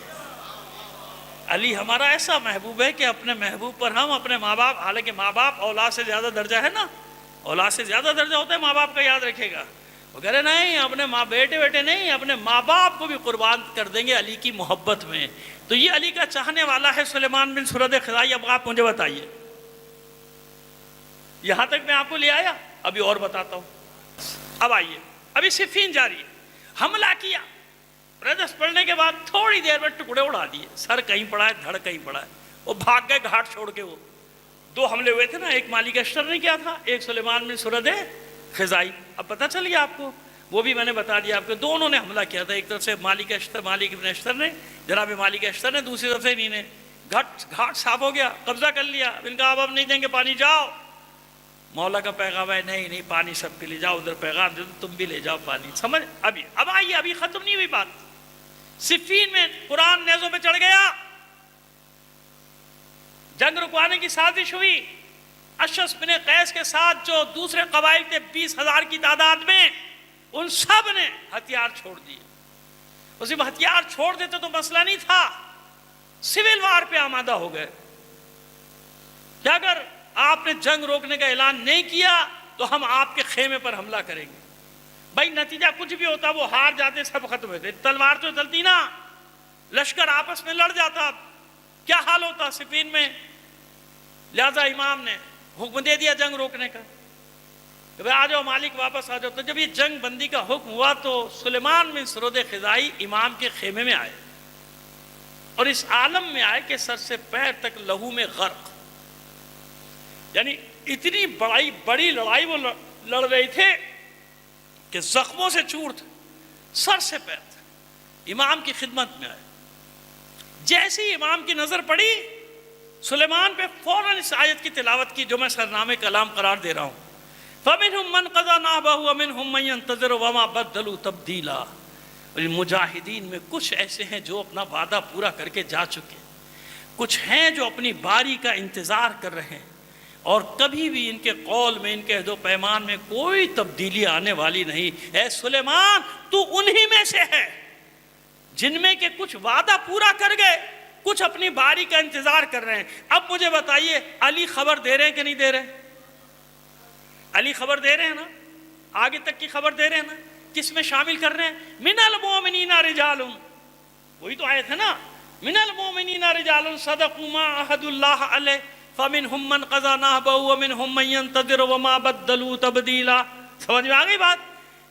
Speaker 2: علی ہمارا ایسا محبوب ہے کہ اپنے محبوب پر ہم اپنے ماں باپ، حالانکہ ماں باپ اولاد سے زیادہ درجہ ہے نا، اولاد سے زیادہ درجہ ہوتا ہے ماں باپ کا، یاد رکھے گا۔ وہ کہہ رہے نہیں، اپنے ماں بیٹے نہیں، اپنے ماں باپ کو بھی قربان کر دیں گے علی کی محبت میں۔ تو یہ علی کا چاہنے والا ہے سلیمان بن سرد خزاعی۔ اب آپ مجھے بتائیے، یہاں تک میں آپ کو لے آیا، ابھی اور بتاتا ہوں۔ اب آئیے، ابھی صفین جاری ہے، حملہ کیا، رجس پڑھنے کے بعد تھوڑی دیر میں ٹکڑے اڑا دیے، سر کہیں پڑا ہے، دھڑ کہیں پڑا ہے، وہ بھاگ گئے گھاٹ چھوڑ کے۔ وہ دو حملے ہوئے تھے نا، ایک مالک اشتر نے کیا تھا، ایک سلیمان بن سرد خزاعی۔ اب پتہ چل گیا آپ کو، وہ بھی میں نے بتا دیا آپ کو، دونوں نے حملہ کیا تھا، ایک طرف سے مالک ابن اشتر نے، جناب مالک اشتر نے، دوسری طرف سے انہی نے۔ گھاٹ صاف ہو گیا، قبضہ کر لیا، ان کا اب نہیں دیں گے پانی، جاؤ۔ مولا کا پیغام ہے نہیں پانی سب کے لیے، جاؤ ادھر پیغام دے دو، تم بھی لے جاؤ پانی، سمجھ۔ اب آئیے، ابھی ختم نہیں ہوئی بات۔ صفین میں قرآن نیزوں پہ چڑھ گیا، جنگ رکوانے کی سازش ہوئی، اشعث بن قیس کے ساتھ جو دوسرے قبائل تھے 20,000 کی تعداد میں، ان سب نے ہتھیار چھوڑ دیے۔ اسی میں ہتھیار چھوڑ دیتے تو مسئلہ نہیں تھا، سول وار پہ آمادہ ہو گئے کہ اگر آپ نے جنگ روکنے کا اعلان نہیں کیا تو ہم آپ کے خیمے پر حملہ کریں گے۔ بھائی نتیجہ کچھ بھی ہوتا، وہ ہار جاتے، سب ختم ہوتے، تلوار تو چلتی نا، لشکر آپس میں لڑ جاتا، کیا حال ہوتا صفین میں۔ لہذا امام نے حکم دے دیا جنگ روکنے کا کہ بھئی آ جاؤ مالک، واپس آ جاؤ۔ تو جب یہ جنگ بندی کا حکم ہوا تو سلیمان بن سرد خزاعی امام کے خیمے میں آئے، اور اس عالم میں آئے کہ سر سے پیر تک لہو میں غرق، یعنی اتنی بڑی لڑائی وہ لڑ رہے تھے کہ زخموں سے چور تھے، سر سے پیر تک۔ امام کی خدمت میں آئے، جیسی امام کی نظر پڑی سلیمان پہ فوراً اس آیت کی تلاوت کی جو میں سرنامے کلام قرار دے رہا ہوں، فَمِنْهُمْ مَنْ قَضَى نَحْبَهُ وَمِنْهُمْ مَنْ يَنْتَظِرُ وَمَا بَدَّلُوا تَبْدِيلًا۔ اور مجاہدین میں کچھ ایسے ہیں جو اپنا وعدہ پورا کر کے جا چکے، کچھ ہیں جو اپنی باری کا انتظار کر رہے ہیں، اور کبھی بھی ان کے قول میں، ان کے عہد و پیمان میں کوئی تبدیلی آنے والی نہیں۔ اے سلیمان تو انہی میں سے ہے جن میں کہ کچھ وعدہ پورا کر گئے، کچھ اپنی باری کا انتظار کر رہے ہیں۔ اب مجھے بتائیے علی خبر دے رہے ہیں کہ نہیں دے رہے؟ علی خبر دے رہے ہیں نا، آگے تک کی خبر دے رہے ہیں نا، کس میں شامل کر رہے ہیں؟ من المؤمنین رجال، وہی تو آیت ہے نا، من المؤمنین رجال صدقوا ما عہد اللہ علیہ فمنہم من قضى نحبہ ومنہم من ينتظر وما بدلوا تبدیلا۔ سمجھ میں آ گئی بات؟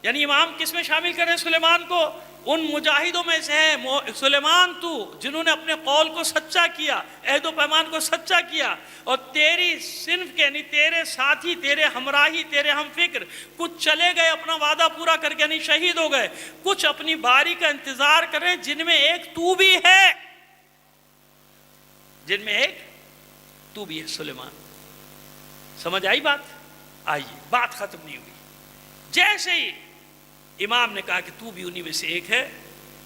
Speaker 2: یعنی امام کس میں شامل کر رہے ہیں سلیمان کو؟ ان مجاہدوں میں سے ہے سلیمان تو، جنہوں نے اپنے قول کو سچا کیا، عہد و پیمان کو سچا کیا، اور تیری صنف کے یعنی تیرے ساتھی، تیرے ہمراہی، تیرے ہم فکر، کچھ چلے گئے اپنا وعدہ پورا کر کے، یعنی شہید ہو گئے، کچھ اپنی باری کا انتظار کر رہے ہیں، جن میں ایک تو بھی ہے، جن میں ایک تو بھی ہے سلیمان۔ سمجھ آئی بات؟ آئیے، بات ختم نہیں ہوئی۔ جیسے ہی امام نے کہا کہ تو بھی انہی میں سے ایک ہے،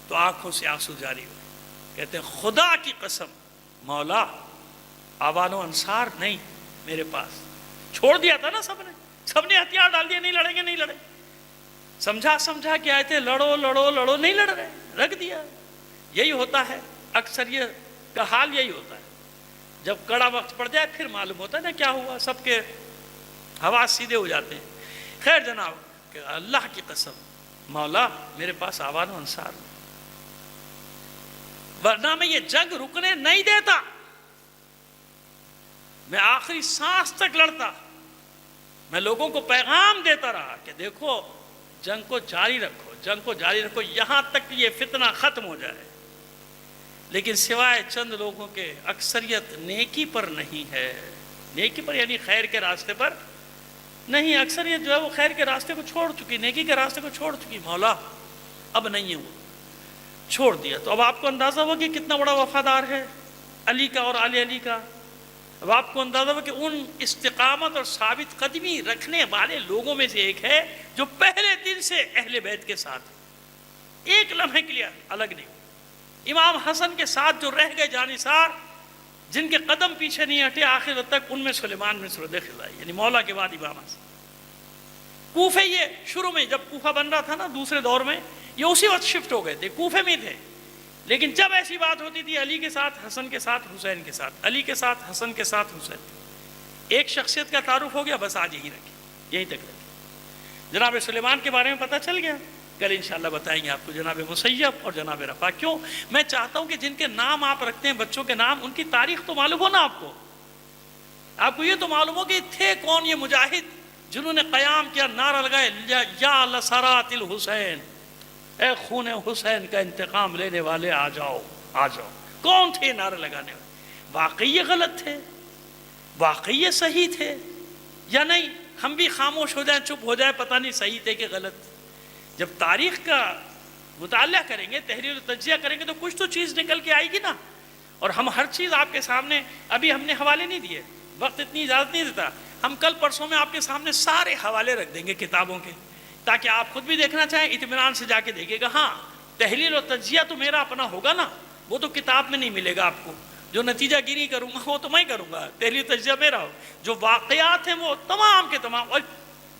Speaker 2: تو آنکھوں سے آنسو جاری ہوئے، کہتے ہیں خدا کی قسم مولا آوان و انصار نہیں میرے پاس، چھوڑ دیا تھا نا سب نے ہتھیار ڈال دیا، نہیں لڑیں گے نہیں لڑیں، سمجھا کہ آئے تھے لڑو لڑو لڑو، نہیں لڑ رہے، رکھ دیا۔ یہی ہوتا ہے اکثر، یہ کا حال یہی ہوتا ہے، جب کڑا وقت پڑ جائے پھر معلوم ہوتا ہے نا کیا ہوا، سب کے حواس سیدھے ہو جاتے ہیں۔ خیر جناب، کہ اللہ کی قسم مولا میرے پاس آوان و انصار نہیں، ورنہ میں یہ جنگ رکنے نہیں دیتا، میں آخری سانس تک لڑتا، میں لوگوں کو پیغام دیتا رہا کہ دیکھو جنگ کو جاری رکھو، جنگ کو جاری رکھو یہاں تک کہ یہ فتنہ ختم ہو جائے، لیکن سوائے چند لوگوں کے اکثریت نیکی پر نہیں ہے، نیکی پر یعنی خیر کے راستے پر نہیں، اکثر یہ جو ہے وہ خیر کے راستے کو چھوڑ چکی، نیکی کے راستے کو چھوڑ چکی، مولا اب نہیں ہے، وہ چھوڑ دیا۔ تو اب آپ کو اندازہ ہوا کہ کتنا بڑا وفادار ہے علی کا اور آل علی کا۔ اب آپ کو اندازہ ہوا کہ ان استقامت اور ثابت قدمی رکھنے والے لوگوں میں سے ایک ہے جو پہلے دن سے اہل بیت کے ساتھ ایک لمحے کے لیے الگ نہیں۔ امام حسن کے ساتھ جو رہ گئے جانثار، جن کے قدم پیچھے نہیں ہٹے آخر تک، ان میں سلیمان بن سرد خزائی، یعنی مولا کے بعد امام حسن۔ کوفے یہ شروع میں جب کوفہ بن رہا تھا نا دوسرے دور میں، یہ اسی وقت شفٹ ہو گئے تھے، کوفے میں تھے، لیکن جب ایسی بات ہوتی تھی علی کے ساتھ حسن کے ساتھ حسین کے ساتھ، علی کے ساتھ حسن کے ساتھ حسین، ایک شخصیت کا تعارف ہو گیا، بس آج یہی رکھیں، یہیں تک رکھیں۔ جناب سلیمان کے بارے میں پتہ چل گیا، کل انشاءاللہ بتائیں گے آپ کو جناب مسیب اور جناب رفاع۔ کیوں میں چاہتا ہوں کہ جن کے نام آپ رکھتے ہیں بچوں کے نام، ان کی تاریخ تو معلوم ہو نا آپ کو یہ تو معلوم ہو کہ تھے کون یہ مجاہد جنہوں نے قیام کیا، نعرہ لگائے یا لسرات الحسین، اے خون حسین کا انتقام لینے والے آ جاؤ آ جاؤ۔ کون تھے نعرہ لگانے والے؟ واقعی یہ غلط تھے؟ واقعی یہ صحیح تھے یا نہیں؟ ہم بھی خاموش ہو جائیں، چپ ہو جائیں، پتہ نہیں صحیح تھے کہ غلط۔ جب تاریخ کا مطالعہ کریں گے، تحریر و تجزیہ کریں گے، تو کچھ تو چیز نکل کے آئے گی نا۔ اور ہم ہر چیز آپ کے سامنے، ابھی ہم نے حوالے نہیں دیے، وقت اتنی اجازت نہیں دیتا، ہم کل پرسوں میں آپ کے سامنے سارے حوالے رکھ دیں گے کتابوں کے، تاکہ آپ خود بھی دیکھنا چاہیں، اطمینان سے جا کے دیکھیں گا۔ ہاں تحلیل و تجزیہ تو میرا اپنا ہوگا نا، وہ تو کتاب میں نہیں ملے گا آپ کو، جو نتیجہ گیری کروں گا وہ تو میں کروں گا، تحلیل و تجزیہ میرا ہو، جو واقعات ہیں وہ تمام کے تمام، اور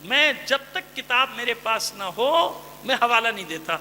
Speaker 2: میں جب تک کتاب میرے پاس نہ ہو میں حوالہ نہیں دیتا۔